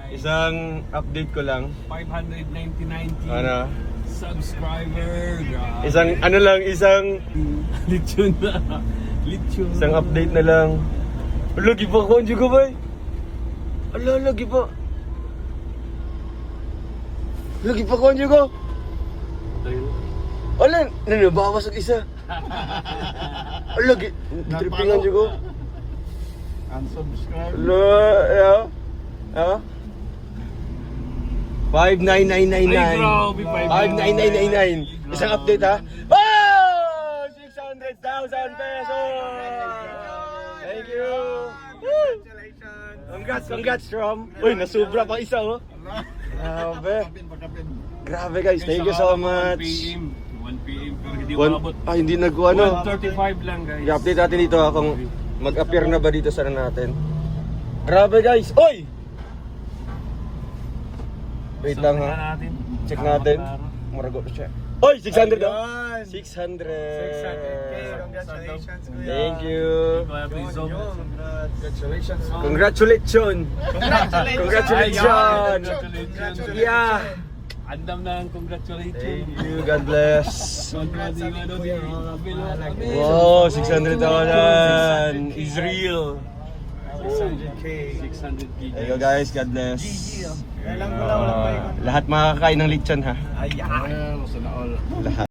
Isang update ko lang. 599 Ano? subscriber. Grabe. Isang Lechon na. Lechon. isang update na lang. Lagi pa ko juga ba? Lagi pa. Lagi pa ko juga. Bawas ang isa. Lagi trippingan juga. Unsubscribe. Yeah. 59999. Ay, grabe, 59999. Isang update ha. Oh! 600,000 pesos. Thank you. Congrats Rom. Uy, nasubra pa isa oh. Grabe. Grabe guys, thank you so much. 1 PM pero hindi umabot. Hindi nagkuha no. 135 lang guys. I-update natin dito ha kung mag-appear na ba dito sa natin. Grabe guys. Oy! Wait lang ha. Check natin. Maragot na siya. Oy, 600 daw. 600. 600K. Congratulations, kuya. Thank you. Congratulations. Congratulations. Congratulations. Yeah. Andam na ang congratulations. Thank you. God bless. Wow, Wow, 600,000 is real. 600K. 600 gig. Thank you guys. God bless. Kailan ko lang walang bike. Lahat makakain ng lechon ha. Ayan. Sana all. Lahat.